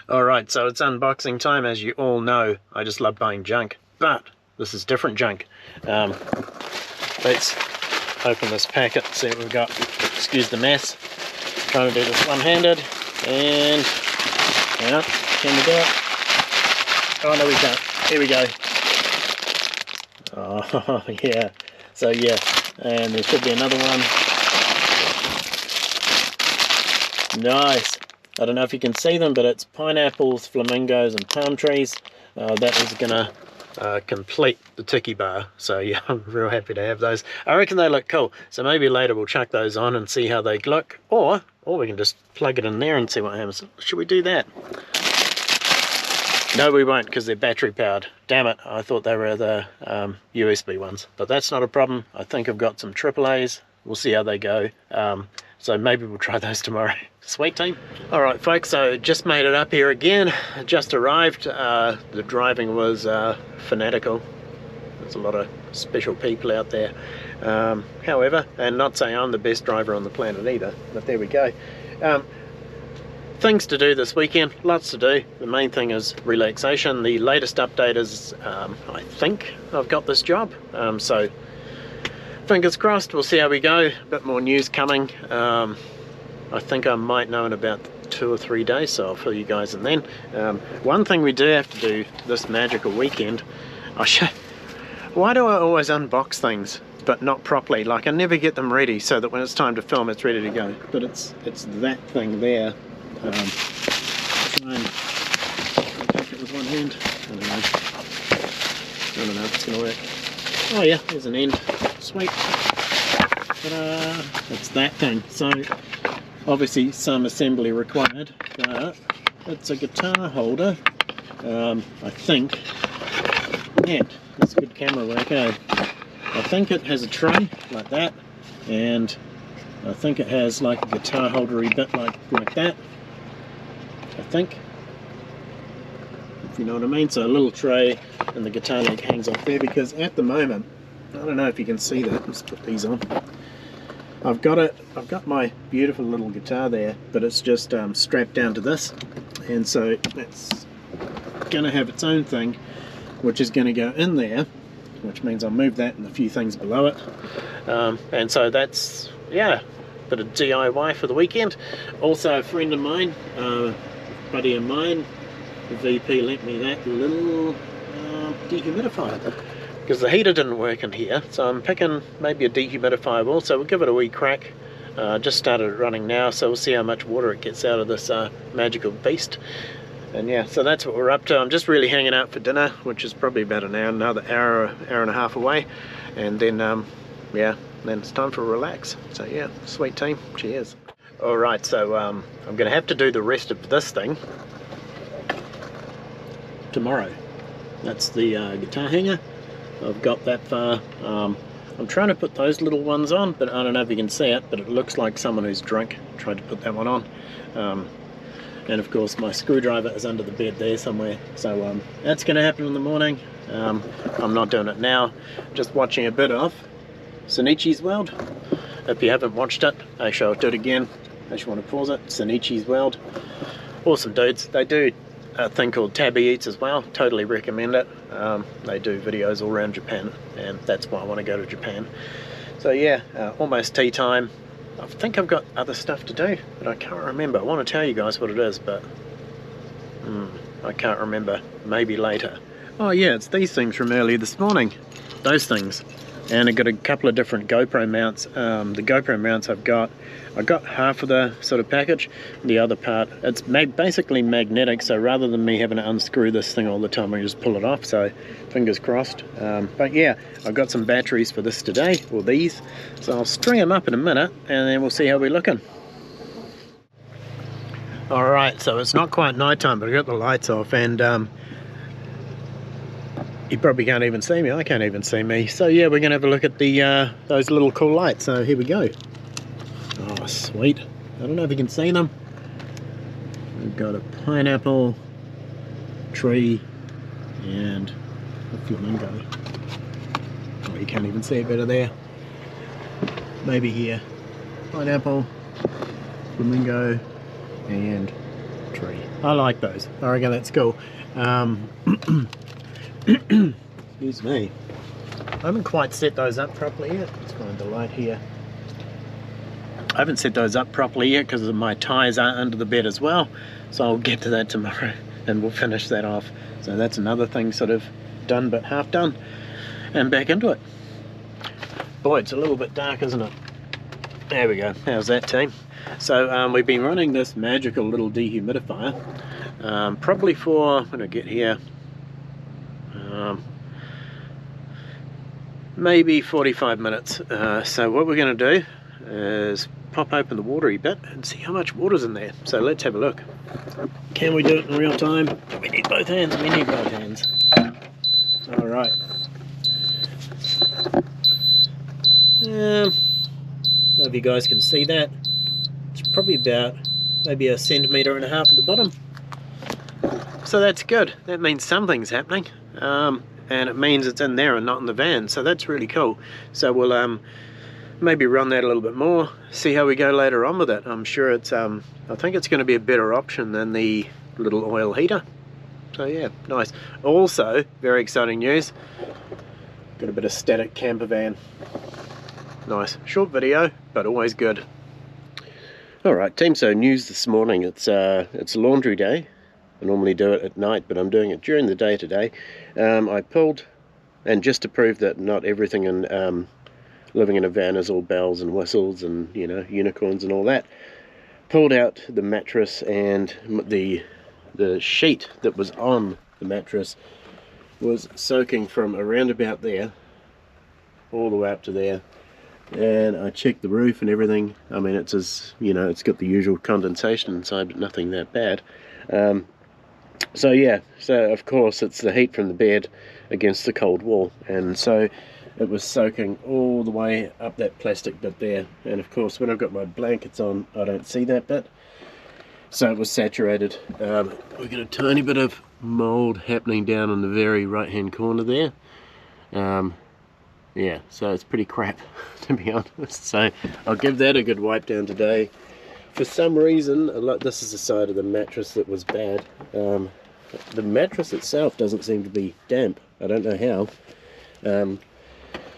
Alright, so it's unboxing time. As you all know, I just love buying junk, but this is different junk. Let's open this packet, see what we've got. Excuse the mess. Trying to do this one-handed, and yeah, can we do it? Oh no, we can't. Here we go. Oh yeah. So yeah, and there should be another one. Nice. I don't know if you can see them, but it's pineapples, flamingos and palm trees. That is gonna complete the tiki bar. So yeah, I'm real happy to have those. I reckon they look cool. So maybe later we'll chuck those on and see how they look. Or we can just plug it in there and see what happens. Should we do that? No, we won't, because they're battery powered. Damn it, I thought they were the USB ones. But that's not a problem. I think I've got some AAAs. We'll see how they go. So maybe we'll try those tomorrow. Sweet team. Alright folks, so just made it up here again. Just arrived. The driving was fanatical. There's a lot of special people out there. However, and not saying I'm the best driver on the planet either, but there we go. Things to do this weekend, lots to do. The main thing is relaxation. The latest update is I think I've got this job. So fingers crossed, we'll see how we go. A bit more news coming. I think I might know in about 2 or 3 days, so I'll fill you guys in then. One thing we do have to do this magical weekend, why do I always unbox things but not properly? Like I never get them ready so that when it's time to film it's ready to go. But it's that thing there. Try and take it with one hand. I don't know if it's going to work. Oh yeah, there's an end. Sweet. Ta-da! It's that thing. So obviously some assembly required, but it's a guitar holder. I think, and that's good camera work, eh? I think it has a tray like that, and I think it has like a guitar holdery bit like that. I think, if you know what I mean. So a little tray, and the guitar leg hangs off there, because at the moment, I don't know if you can see that. Let's put these on. I've got my beautiful little guitar there, but it's just strapped down to this, and so it's gonna have its own thing, which is gonna go in there, which means I'll move that and a few things below it. And so that's, yeah, a bit of DIY for the weekend. Also a friend of mine, buddy of mine, the VP, lent me that little dehumidifier, because the heater didn't work in here, so I'm picking maybe a dehumidifier will, so we'll give it a wee crack. Just started running now, so we'll see how much water it gets out of this magical beast. And yeah, so that's what we're up to. I'm just really hanging out for dinner, which is probably about another hour and a half away, and then yeah, then it's time for a relax. So yeah, sweet team, cheers. Alright, so I'm gonna have to do the rest of this thing tomorrow. That's the guitar hanger. I've got that far. I'm trying to put those little ones on, but I don't know if you can see it, but it looks like someone who's drunk tried to put that one on. And of course my screwdriver is under the bed there somewhere, so that's going to happen in the morning. I'm not doing it now, just watching a bit of Sonichi's World. If you haven't watched it, actually I'll do it again, if you want to pause it. Sonichi's World, awesome dudes. They do a thing called Tabby Eats as well, totally recommend it. They do videos all around Japan, and that's why I want to go to Japan. So yeah, almost tea time. I think I've got other stuff to do, but I can't remember. I want to tell you guys what it is, but I can't remember. Maybe later. Oh yeah, it's these things from earlier this morning. Those things. And I got a couple of different GoPro mounts. The GoPro mounts I got half of the sort of package. The other part, it's basically magnetic, so rather than me having to unscrew this thing all the time, I just pull it off, so fingers crossed. But yeah, I've got some batteries for this today, or these, so I'll string them up in a minute, and then we'll see how we're looking. Alright, so it's not quite night time, but I got the lights off, and you probably can't even see me. I can't even see me. So yeah, we're gonna have a look at the those little cool lights. So here we go. Oh sweet. I don't know if you can see them. We've got a pineapple, tree, and a flamingo. Oh, you can't even see it better there. Maybe here. Pineapple, flamingo, and tree. I like those. I reckon that's cool. Excuse me. I haven't quite set those up properly yet. Let's find the light here. I haven't set those up properly yet because my tyres are under the bed as well. So I'll get to that tomorrow and we'll finish that off. So that's another thing sort of done but half done. And back into it. Boy, it's a little bit dark, isn't it? There we go. How's that, team? So we've been running this magical little dehumidifier probably for, when I get here, maybe 45 minutes. So what we're going to do is pop open the watery bit and see how much water's in there. So let's have a look. Can we do it in real time? We need both hands. We need both hands. All right. I don't know if you guys can see that. It's probably about maybe 1.5 centimeters at the bottom. So that's good. That means something's happening. And it means it's in there and not in the van. So that's really cool. So we'll maybe run that a little bit more, see how we go later on with it. I'm sure it's I think it's going to be a better option than the little oil heater. So yeah, nice. Also, very exciting news, got a bit of static camper van. Nice. Short video, but always good. Alright team, so news this morning. It's laundry day. I normally do it at night, but I'm doing it during the day today. I pulled, and just to prove that not everything in living in a van is all bells and whistles and, you know, unicorns and all that, pulled out the mattress, and the sheet that was on the mattress was soaking from around about there all the way up to there. And I checked the roof and everything. I mean, it's as, you know, it's got the usual condensation inside, but nothing that bad. So yeah, so of course it's the heat from the bed against the cold wall, and so it was soaking all the way up that plastic bit there. And of course when I've got my blankets on, I don't see that bit, so it was saturated. We got a tiny bit of mold happening down in the very right hand corner there. Yeah, so it's pretty crap to be honest. So I'll give that a good wipe down today. For some reason, this is the side of the mattress that was bad. The mattress itself doesn't seem to be damp. I don't know how.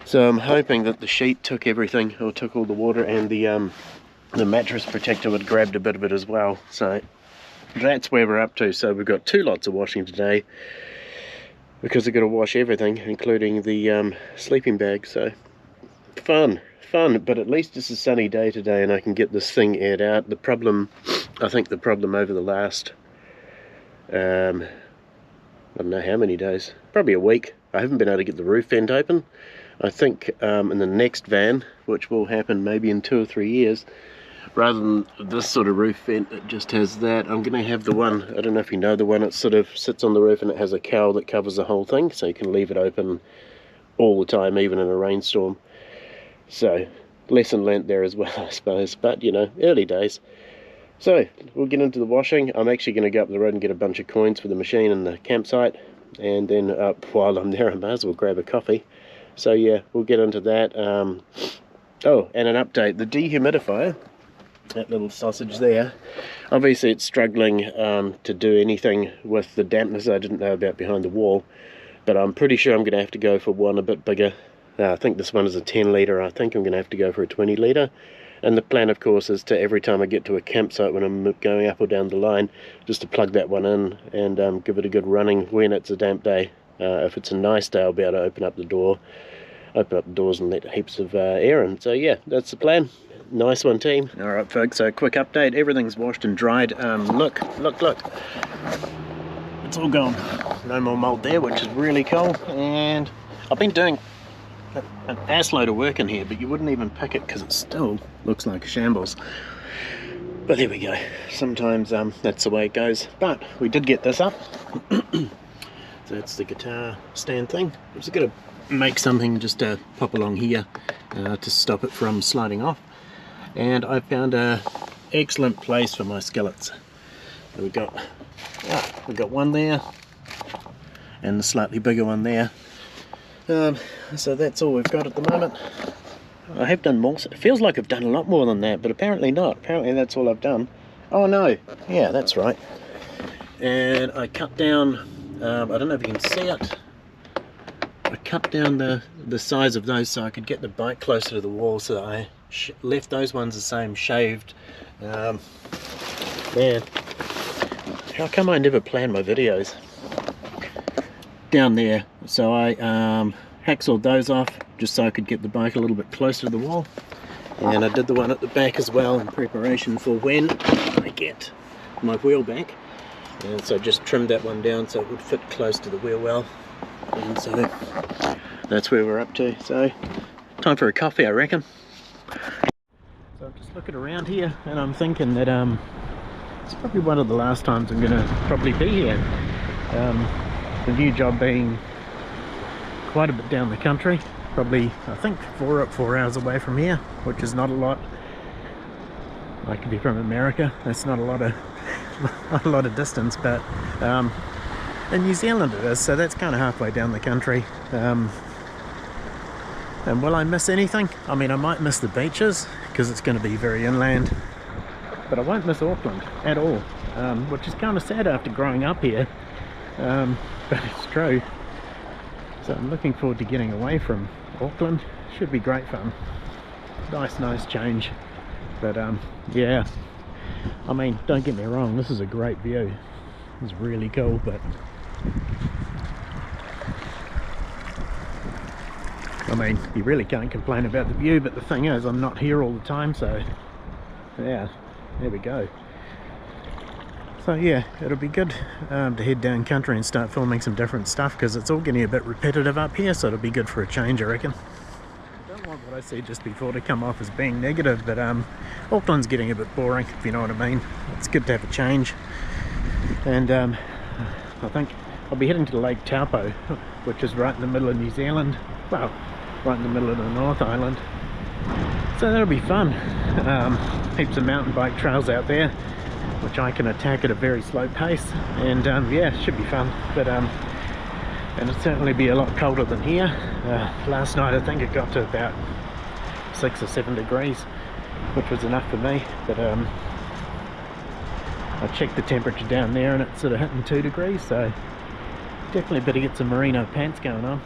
So I'm hoping that the sheet took everything, or took all the water, and the mattress protector had grabbed a bit of it as well. So that's where we're up to. So we've got 2 lots of washing today, because I've got to wash everything, including the sleeping bag. So fun, but at least it's a sunny day today and I can get this thing aired out. The problem, I think the problem over the last, I don't know how many days, probably a week, I haven't been able to get the roof vent open. I think in the next van, which will happen maybe in 2 or 3 years, rather than this sort of roof vent that just has that, I'm going to have the one, I don't know if you know, the one that sort of sits on the roof and it has a cowl that covers the whole thing, so you can leave it open all the time, even in a rainstorm. So lesson learnt there as well, I suppose, but you know, early days. So we'll get into the washing. I'm actually going to go up the road and get a bunch of coins for the machine and the campsite, and then while I'm there I may as well grab a coffee. So yeah, we'll get into that. Oh, and an update, the dehumidifier, that little sausage there, obviously it's struggling to do anything with the dampness I didn't know about behind the wall, but I'm pretty sure I'm going to have to go for one a bit bigger. I think this one is a 10 litre, I think I'm going to have to go for a 20 litre. And the plan of course is to, every time I get to a campsite when I'm going up or down the line, just to plug that one in and give it a good running when it's a damp day. If it's a nice day I'll be able to open up the doors and let heaps of air in. So yeah, that's the plan. Nice one team. Alright folks, so quick update, everything's washed and dried. Look, it's all gone. No more mold there, which is really cool. And I've been doing an assload of work in here, but you wouldn't even pick it because it still looks like a shambles. But there we go. Sometimes that's the way it goes. But we did get this up. So that's the guitar stand thing. I'm just going to make something just to pop along here to stop it from sliding off. And I found a excellent place for my skillets. So we've got one there and the slightly bigger one there. So that's all we've got at the moment. I have done more. It feels like I've done a lot more than that, but apparently not. Apparently that's all I've done. Oh no, yeah, that's right. and I cut down, I don't know if you can see it, I cut down the size of those so I could get the bike closer to the wall, so I left those ones the same, shaved. Man, how come I never plan my videos? Down there, so I hacksawed those off just so I could get the bike a little bit closer to the wall, and I did the one at the back as well in preparation for when I get my wheel back, and so just trimmed that one down so it would fit close to the wheel well, and so that's where we're up to. So time for a coffee, I reckon. So I'm just looking around here and I'm thinking that it's probably one of the last times I'm gonna probably be here. The new job being quite a bit down the country, probably I think 4 hours away from here, which is not a lot. I could be from America, that's not a lot of distance, but in New Zealand it is, so that's kind of halfway down the country. And will I miss anything? I mean, I might miss the beaches because it's going to be very inland, but I won't miss Auckland at all, which is kind of sad after growing up here, but it's true. So I'm looking forward to getting away from Auckland. Should be great fun. Nice change. But yeah, I mean, don't get me wrong, this is a great view. It's really cool, but I mean, you really can't complain about the view, but the thing is, I'm not here all the time, so yeah, there we go. So yeah, it'll be good to head down country and start filming some different stuff, because it's all getting a bit repetitive up here, so it'll be good for a change, I reckon. I don't want what I said just before to come off as being negative, but Auckland's getting a bit boring, if you know what I mean. It's good to have a change, and I think I'll be heading to Lake Taupo, which is right in the middle of New Zealand, well, right in the middle of the North Island, so that'll be fun. Heaps of mountain bike trails out there, which I can attack at a very slow pace, and yeah, it should be fun. But and it'll certainly be a lot colder than here. Last night I think it got to about 6 or 7 degrees, which was enough for me, but I checked the temperature down there and it's sort of hitting 2 degrees, so definitely better get some merino pants going on.